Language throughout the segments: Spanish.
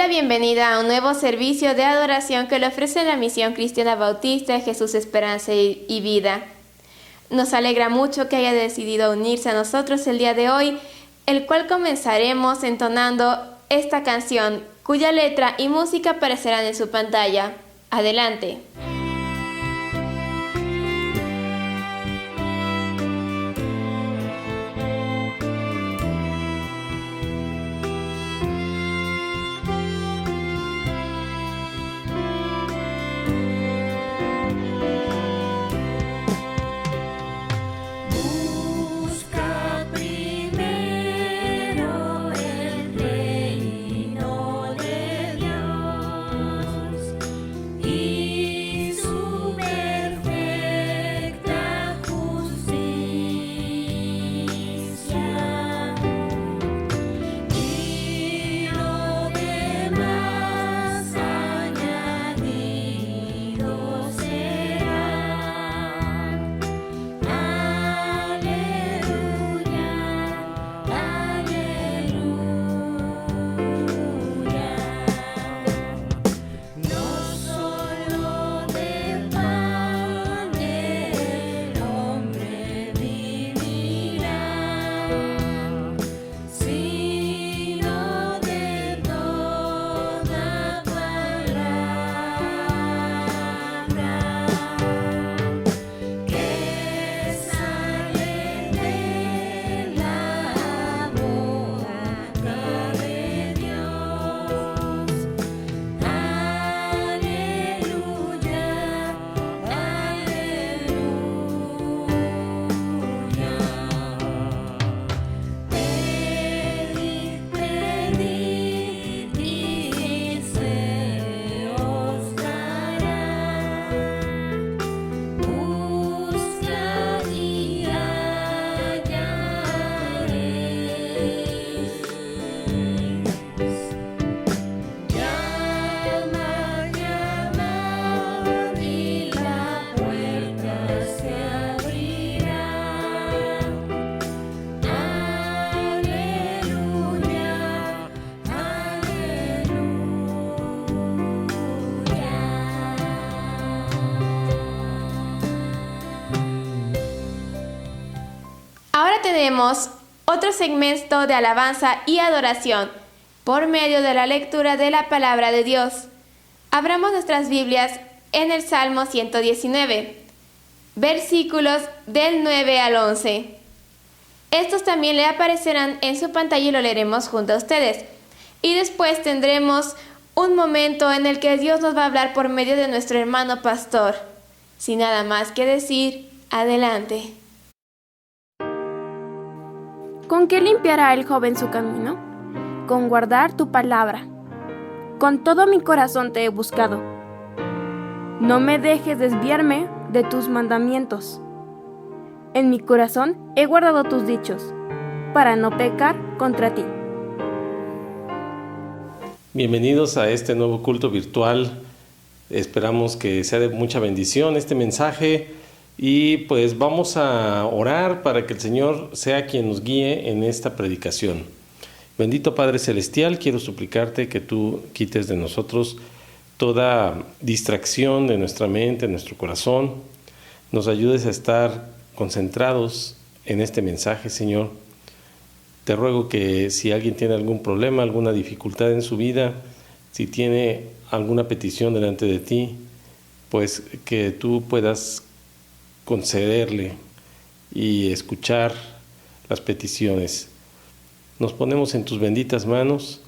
la bienvenida a un nuevo servicio de adoración que le ofrece la Misión Cristiana Bautista Jesús Esperanza y Vida. Nos alegra mucho que haya decidido unirse a nosotros el día de hoy, el cual comenzaremos entonando esta canción, cuya letra y música aparecerán en su pantalla. Adelante. Tenemos otro segmento de alabanza y adoración por medio de la lectura de la palabra de Dios. Abramos nuestras Biblias en el Salmo 119, versículos del 9 al 11. Estos también le aparecerán en su pantalla y lo leeremos junto a ustedes. Y después tendremos un momento en el que Dios nos va a hablar por medio de nuestro hermano pastor. Sin nada más que decir, adelante. ¿Con qué limpiará el joven su camino? Con guardar tu palabra. Con todo mi corazón te he buscado. No me dejes desviarme de tus mandamientos. En mi corazón he guardado tus dichos, para no pecar contra ti. Bienvenidos a este nuevo culto virtual. Esperamos que sea de mucha bendición este mensaje. Y pues vamos a orar para que el Señor sea quien nos guíe en esta predicación. Bendito Padre Celestial, quiero suplicarte que tú quites de nosotros toda distracción de nuestra mente, de nuestro corazón. Nos ayudes a estar concentrados en este mensaje, Señor. Te ruego que si alguien tiene algún problema, alguna dificultad en su vida, si tiene alguna petición delante de ti, pues que tú puedas concederle y escuchar las peticiones. Nos ponemos en tus benditas manos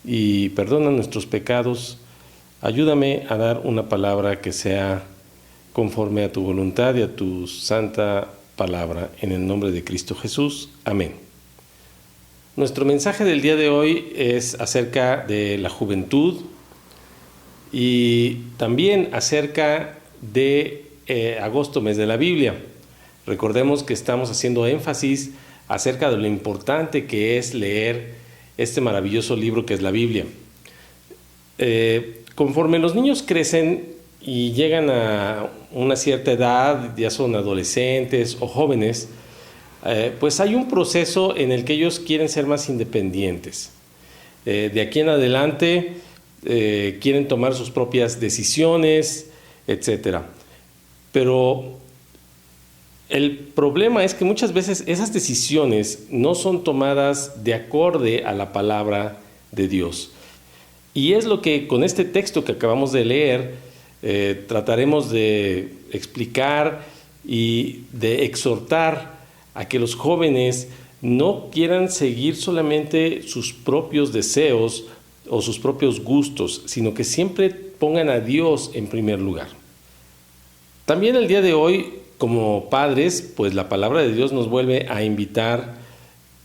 y perdona nuestros pecados. Ayúdame a dar una palabra que sea conforme a tu voluntad y a tu santa palabra. En el nombre de Cristo Jesús. Amén. Nuestro mensaje del día de hoy es acerca de la juventud y también acerca de agosto, mes de la Biblia. Recordemos que estamos haciendo énfasis acerca de lo importante que es leer este maravilloso libro que es la Biblia. Conforme los niños crecen y llegan a una cierta edad, ya son adolescentes o jóvenes, pues hay un proceso en el que ellos quieren ser más independientes. De aquí en adelante, quieren tomar sus propias decisiones, etc. Pero el problema es que muchas veces esas decisiones no son tomadas de acorde a la palabra de Dios. Y es lo que con este texto que acabamos de leer trataremos de explicar y de exhortar a que los jóvenes no quieran seguir solamente sus propios deseos o sus propios gustos, sino que siempre pongan a Dios en primer lugar. También el día de hoy, como padres, pues la palabra de Dios nos vuelve a invitar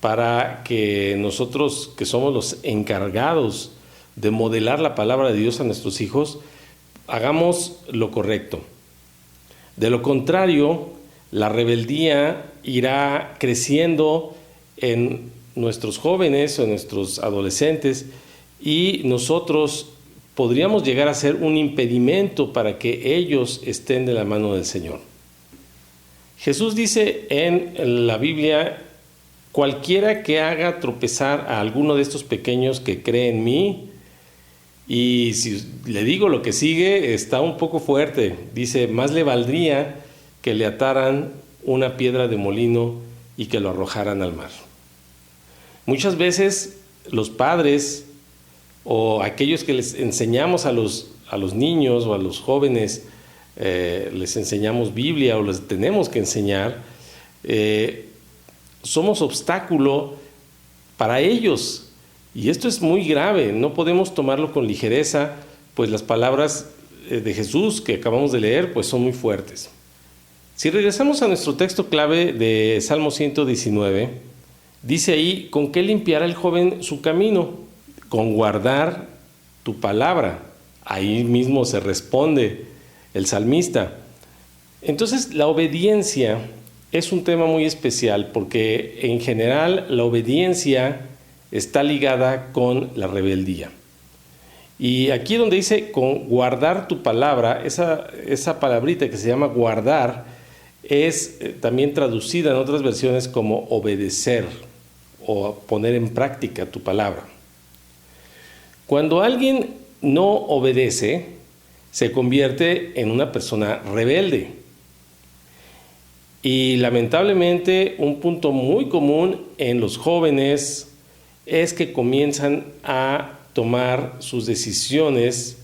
para que nosotros, que somos los encargados de modelar la palabra de Dios a nuestros hijos, hagamos lo correcto. De lo contrario, la rebeldía irá creciendo en nuestros jóvenes o en nuestros adolescentes y nosotros podríamos llegar a ser un impedimento para que ellos estén de la mano del Señor. Jesús dice en la Biblia: cualquiera que haga tropezar a alguno de estos pequeños que cree en mí. Y si le digo lo que sigue, está un poco fuerte. Dice: más le valdría que le ataran una piedra de molino y que lo arrojaran al mar. Muchas veces los padres o aquellos que les enseñamos a los niños o a los jóvenes, les enseñamos Biblia o les tenemos que enseñar, somos obstáculo para ellos. Y esto es muy grave, no podemos tomarlo con ligereza, pues las palabras de Jesús que acabamos de leer pues son muy fuertes. Si regresamos a nuestro texto clave de Salmo 119, dice ahí: ¿con qué limpiará el joven su camino? Con guardar tu palabra. Ahí mismo se responde el salmista. Entonces, la obediencia es un tema muy especial porque en general la obediencia está ligada con la rebeldía. Y aquí donde dice con guardar tu palabra, esa palabrita que se llama guardar es también traducida en otras versiones como obedecer o poner en práctica tu palabra. Cuando alguien no obedece, se convierte en una persona rebelde. Y lamentablemente un punto muy común en los jóvenes es que comienzan a tomar sus decisiones,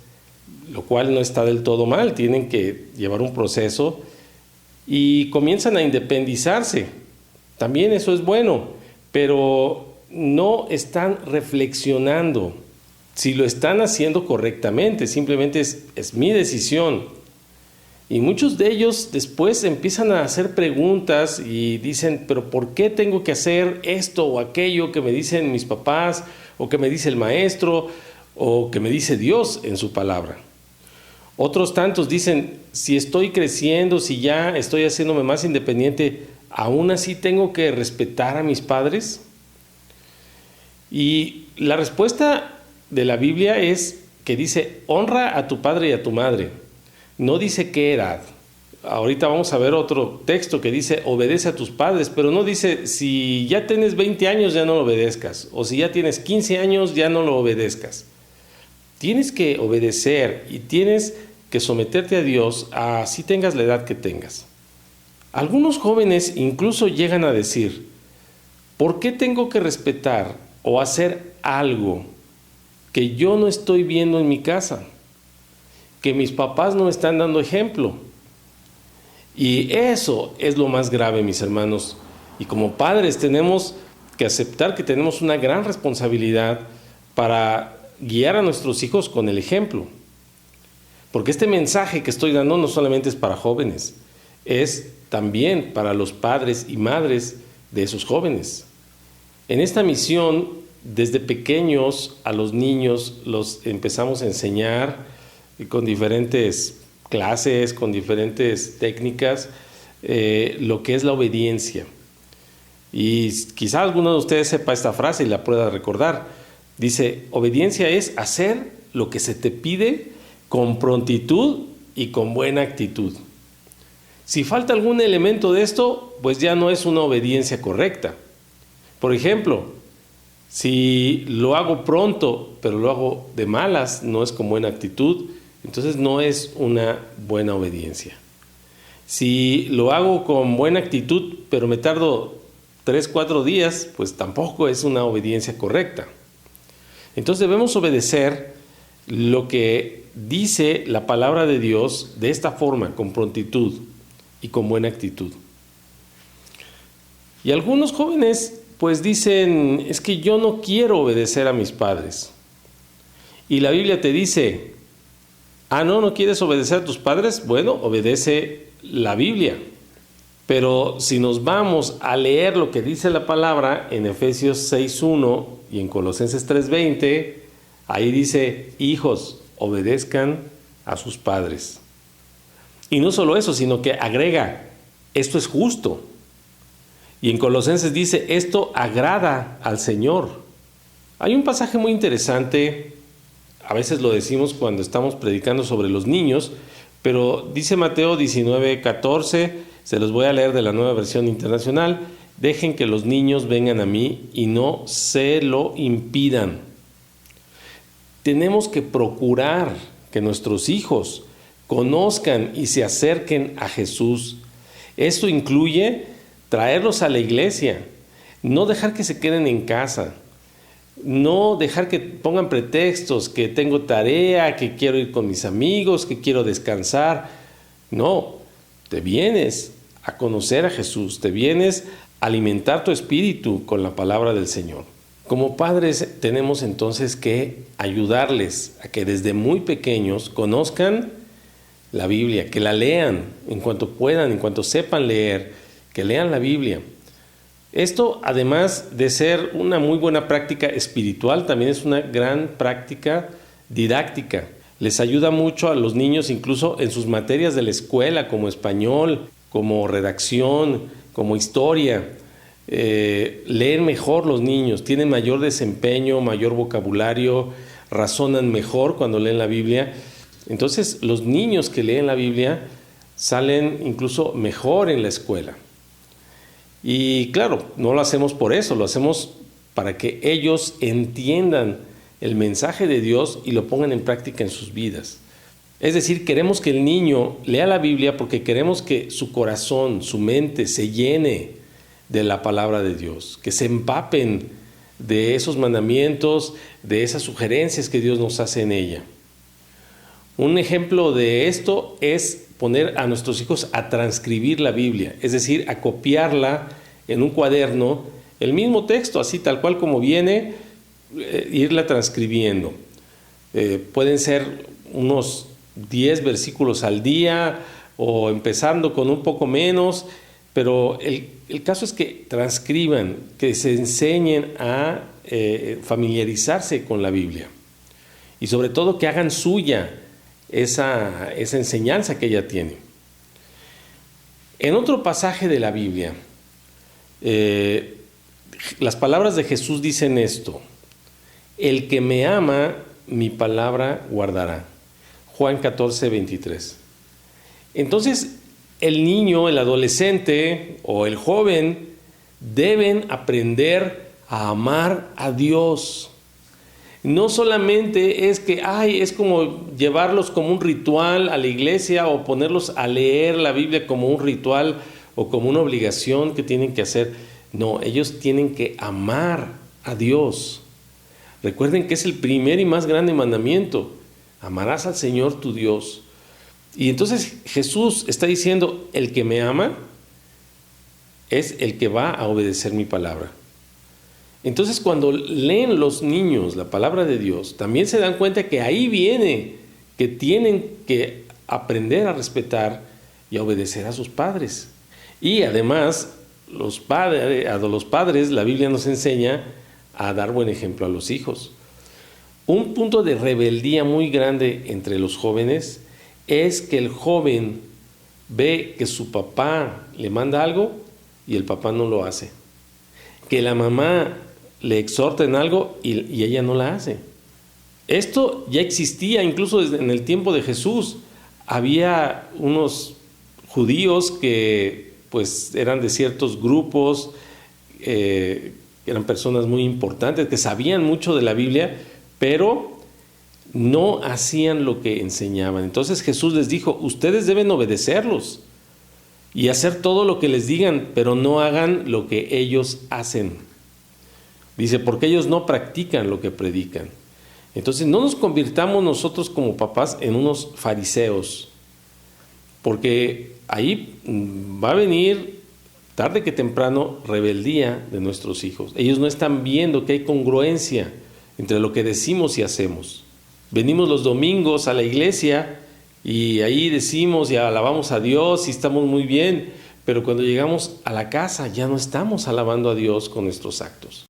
lo cual no está del todo mal, tienen que llevar un proceso y comienzan a independizarse. También eso es bueno, pero no están reflexionando si lo están haciendo correctamente, simplemente es mi decisión. Y muchos de ellos después empiezan a hacer preguntas y dicen: ¿pero por qué tengo que hacer esto o aquello que me dicen mis papás, o que me dice el maestro, o que me dice Dios en su palabra? Otros tantos dicen: si estoy creciendo, si ya estoy haciéndome más independiente, ¿aún así tengo que respetar a mis padres? Y la respuesta de la Biblia es que dice: honra a tu padre y a tu madre. No dice qué edad. Ahorita vamos a ver otro texto que dice obedece a tus padres, pero no dice si ya tienes 20 años ya no lo obedezcas, o si ya tienes 15 años ya no lo obedezcas. Tienes que obedecer y tienes que someterte a Dios así tengas la edad que tengas. Algunos jóvenes incluso llegan a decir: ¿por qué tengo que respetar o hacer algo que yo no estoy viendo en mi casa? Que mis papás no están dando ejemplo. Y eso es lo más grave, mis hermanos. Y como padres tenemos que aceptar que tenemos una gran responsabilidad para guiar a nuestros hijos con el ejemplo. Porque este mensaje que estoy dando no solamente es para jóvenes, es también para los padres y madres de esos jóvenes. En esta misión, desde pequeños a los niños los empezamos a enseñar con diferentes clases, con diferentes técnicas, lo que es la obediencia. Y quizás alguno de ustedes sepa esta frase y la pueda recordar. Dice: obediencia es hacer lo que se te pide con prontitud y con buena actitud. Si falta algún elemento de esto, pues ya no es una obediencia correcta. Por ejemplo, Si lo hago pronto, pero lo hago de malas, no es con buena actitud, entonces no es una buena obediencia. Si lo hago con buena actitud, pero me tardo 3, 4 días, pues tampoco es una obediencia correcta. Entonces debemos obedecer lo que dice la palabra de Dios de esta forma, con prontitud y con buena actitud. Y algunos jóvenes pues dicen, es que yo no quiero obedecer a mis padres. Y la Biblia te dice, ¿no quieres obedecer a tus padres? Bueno, obedece la Biblia. Pero si nos vamos a leer lo que dice la palabra en Efesios 6:1 y en Colosenses 3:20, ahí dice, hijos, obedezcan a sus padres. Y no solo eso, sino que agrega, esto es justo. Y en Colosenses dice, esto agrada al Señor. Hay un pasaje muy interesante, a veces lo decimos cuando estamos predicando sobre los niños, pero dice Mateo 19:14, se los voy a leer de la Nueva Versión Internacional, dejen que los niños vengan a mí y no se lo impidan. Tenemos que procurar que nuestros hijos conozcan y se acerquen a Jesús. Esto incluye traerlos a la iglesia, no dejar que se queden en casa, no dejar que pongan pretextos, que tengo tarea, que quiero ir con mis amigos, que quiero descansar. No, te vienes a conocer a Jesús, te vienes a alimentar tu espíritu con la palabra del Señor. Como padres tenemos entonces que ayudarles a que desde muy pequeños conozcan la Biblia, que la lean en cuanto puedan, en cuanto sepan leer, que lean la Biblia. Esto, además de ser una muy buena práctica espiritual, también es una gran práctica didáctica. Les ayuda mucho a los niños, incluso en sus materias de la escuela, como español, como redacción, como historia. Leen mejor los niños, tienen mayor desempeño, mayor vocabulario, razonan mejor cuando leen la Biblia. Entonces, los niños que leen la Biblia salen incluso mejor en la escuela. Y claro, no lo hacemos por eso, lo hacemos para que ellos entiendan el mensaje de Dios y lo pongan en práctica en sus vidas. Es decir, queremos que el niño lea la Biblia porque queremos que su corazón, su mente se llene de la palabra de Dios, que se empapen de esos mandamientos, de esas sugerencias que Dios nos hace en ella. Un ejemplo de esto es poner a nuestros hijos a transcribir la Biblia, es decir, a copiarla en un cuaderno, el mismo texto, así tal cual como viene, irla transcribiendo. Pueden ser unos 10 versículos al día o empezando con un poco menos, pero el caso es que transcriban, que se enseñen a familiarizarse con la Biblia y sobre todo que hagan suya esa enseñanza que ella tiene. En otro pasaje de la Biblia, las palabras de Jesús dicen esto: el que me ama, mi palabra guardará. Juan 14:23. Entonces, el niño, el adolescente o el joven deben aprender a amar a Dios. No solamente es que, es como llevarlos como un ritual a la iglesia o ponerlos a leer la Biblia como un ritual o como una obligación que tienen que hacer. No, ellos tienen que amar a Dios. Recuerden que es el primer y más grande mandamiento. Amarás al Señor tu Dios. Y entonces Jesús está diciendo, el que me ama es el que va a obedecer mi palabra. Entonces, cuando leen los niños la palabra de Dios, también se dan cuenta que ahí viene que tienen que aprender a respetar y a obedecer a sus padres. Y además, a los padres, la Biblia nos enseña a dar buen ejemplo a los hijos. Un punto de rebeldía muy grande entre los jóvenes es que el joven ve que su papá le manda algo y el papá no lo hace. Que la mamá le exhorta en algo y ella no la hace. Esto ya existía incluso desde en el tiempo de Jesús. Había unos judíos que pues eran de ciertos grupos que eran personas muy importantes, que sabían mucho de la Biblia, pero no hacían lo que enseñaban. Entonces Jesús les dijo, ustedes deben obedecerlos y hacer todo lo que les digan, pero no hagan lo que ellos hacen. Dice, porque ellos no practican lo que predican. Entonces no nos convirtamos nosotros como papás en unos fariseos, porque ahí va a venir tarde que temprano rebeldía de nuestros hijos. Ellos no están viendo que hay congruencia entre lo que decimos y hacemos. Venimos los domingos a la iglesia y ahí decimos y alabamos a Dios y estamos muy bien, pero cuando llegamos a la casa ya no estamos alabando a Dios con nuestros actos.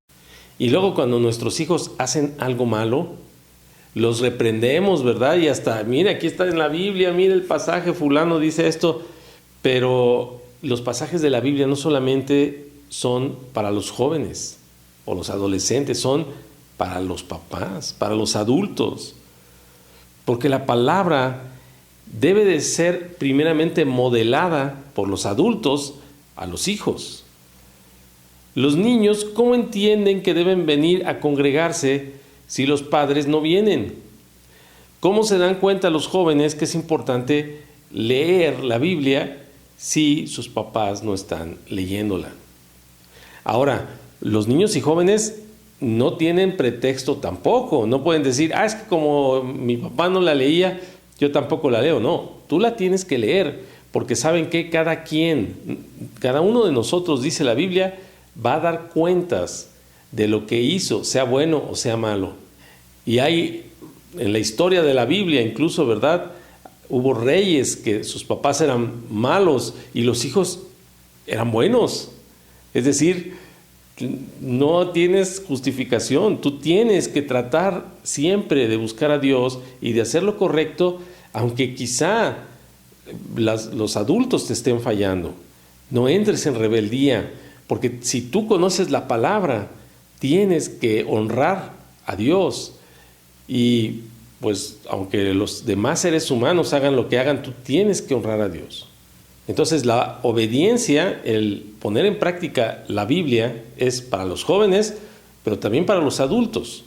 Y luego cuando nuestros hijos hacen algo malo, los reprendemos, ¿verdad? Y hasta, mira, aquí está en la Biblia, mira el pasaje, fulano dice esto, pero los pasajes de la Biblia no solamente son para los jóvenes o los adolescentes, son para los papás, para los adultos, porque la palabra debe de ser primeramente modelada por los adultos a los hijos. Los niños, ¿cómo entienden que deben venir a congregarse si los padres no vienen? ¿Cómo se dan cuenta los jóvenes que es importante leer la Biblia si sus papás no están leyéndola? Ahora, los niños y jóvenes no tienen pretexto tampoco, no pueden decir, es que como mi papá no la leía, yo tampoco la leo. No, tú la tienes que leer, porque saben que cada uno de nosotros, dice la Biblia, va a dar cuentas de lo que hizo, sea bueno o sea malo. Y hay en la historia de la Biblia incluso, ¿verdad?, hubo reyes que sus papás eran malos y los hijos eran buenos. Es decir, no tienes justificación, tú tienes que tratar siempre de buscar a Dios y de hacer lo correcto, aunque quizá los adultos te estén fallando. No entres en rebeldía, porque si tú conoces la palabra, tienes que honrar a Dios. Y pues aunque los demás seres humanos hagan lo que hagan, tú tienes que honrar a Dios. Entonces la obediencia, el poner en práctica la Biblia, es para los jóvenes, pero también para los adultos.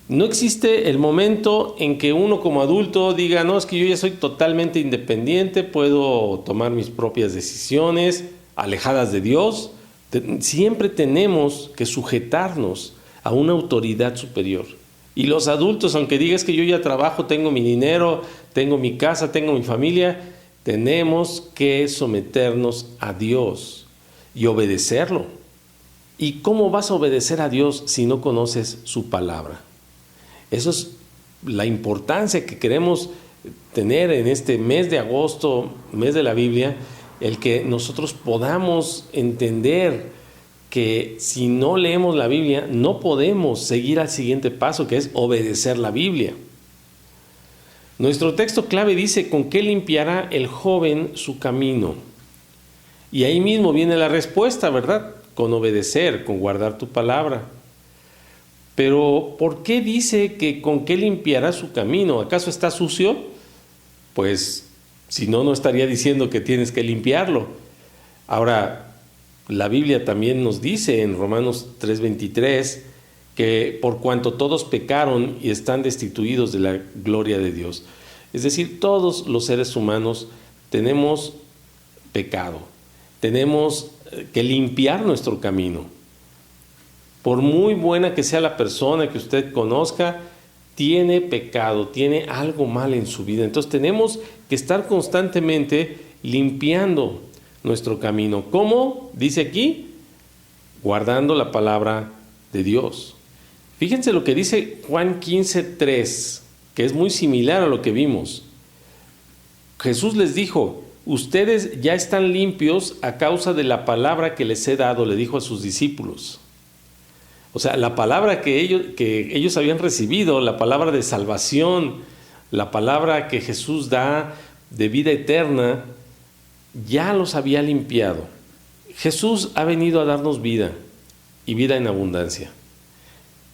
No existe el momento en que uno como adulto diga, no, es que yo ya soy totalmente independiente, puedo tomar mis propias decisiones, alejadas de Dios. Siempre tenemos que sujetarnos a una autoridad superior. Y los adultos, aunque digas que yo ya trabajo, tengo mi dinero, tengo mi casa, tengo mi familia, tenemos que someternos a Dios y obedecerlo. ¿Y cómo vas a obedecer a Dios si no conoces su palabra? Eso es la importancia que queremos tener en este mes de agosto, mes de la Biblia, el que nosotros podamos entender que si no leemos la Biblia, no podemos seguir al siguiente paso, que es obedecer la Biblia. Nuestro texto clave dice, ¿con qué limpiará el joven su camino? Y ahí mismo viene la respuesta, ¿verdad? Con obedecer, con guardar tu palabra. Pero, ¿por qué dice que con qué limpiará su camino? ¿Acaso está sucio? Pues, si no, no estaría diciendo que tienes que limpiarlo. Ahora, la Biblia también nos dice en Romanos 3:23 que por cuanto todos pecaron y están destituidos de la gloria de Dios. Es decir, todos los seres humanos tenemos pecado, tenemos que limpiar nuestro camino. Por muy buena que sea la persona que usted conozca, tiene pecado, tiene algo mal en su vida. Entonces tenemos que estar constantemente limpiando nuestro camino. ¿Cómo? Dice aquí, guardando la palabra de Dios. Fíjense lo que dice Juan 15:3, que es muy similar a lo que vimos. Jesús les dijo, ustedes ya están limpios a causa de la palabra que les he dado, le dijo a sus discípulos. O sea, la palabra que ellos habían recibido, la palabra de salvación, la palabra que Jesús da de vida eterna, ya los había limpiado. Jesús ha venido a darnos vida y vida en abundancia.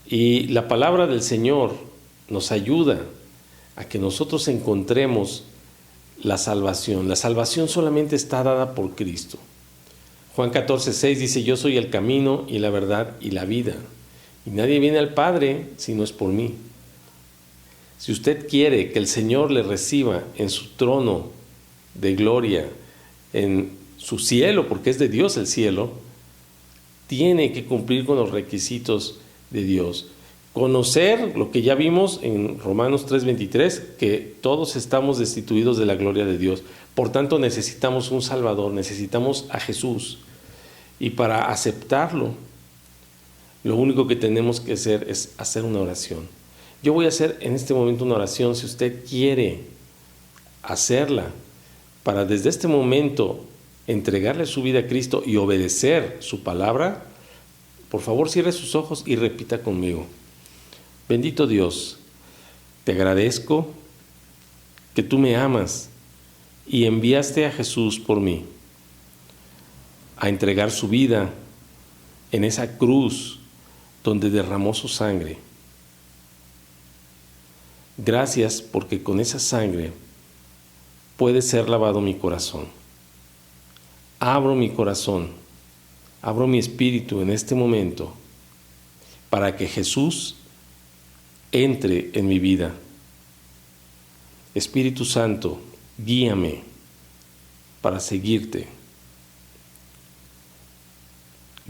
Y la palabra del Señor nos ayuda a que nosotros encontremos la salvación. La salvación solamente está dada por Cristo. Juan 14:6 dice, yo soy el camino y la verdad y la vida. Y nadie viene al Padre si no es por mí. Si usted quiere que el Señor le reciba en su trono de gloria, en su cielo, porque es de Dios el cielo, tiene que cumplir con los requisitos de Dios. Conocer lo que ya vimos en Romanos 3:23, que todos estamos destituidos de la gloria de Dios. Por tanto, necesitamos un Salvador, necesitamos a Jesús. Y para aceptarlo, lo único que tenemos que hacer es hacer una oración. Yo voy a hacer en este momento una oración. Si usted quiere hacerla, para desde este momento entregarle su vida a Cristo y obedecer su palabra, por favor cierre sus ojos y repita conmigo. Bendito Dios, te agradezco que tú me amas y enviaste a Jesús por mí a entregar su vida en esa cruz donde derramó su sangre. Gracias porque con esa sangre puede ser lavado mi corazón. Abro mi corazón, abro mi espíritu en este momento para que Jesús entre en mi vida. Espíritu Santo, guíame para seguirte.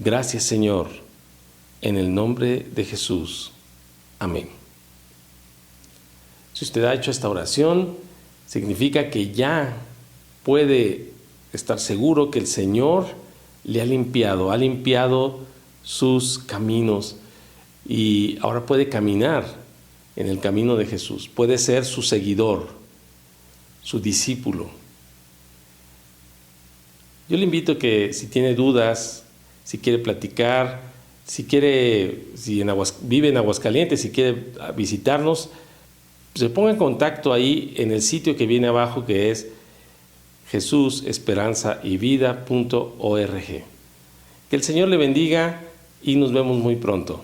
Gracias, Señor, en el nombre de Jesús. Amén. Si usted ha hecho esta oración, significa que ya puede estar seguro que el Señor le ha limpiado sus caminos y ahora puede caminar en el camino de Jesús. Puede ser su seguidor, su discípulo. Yo le invito a que si tiene dudas, si quiere platicar, vive en Aguascalientes, si quiere visitarnos, se ponga en contacto ahí en el sitio que viene abajo, que es jesusesperanzayvida.org. Que el Señor le bendiga y nos vemos muy pronto.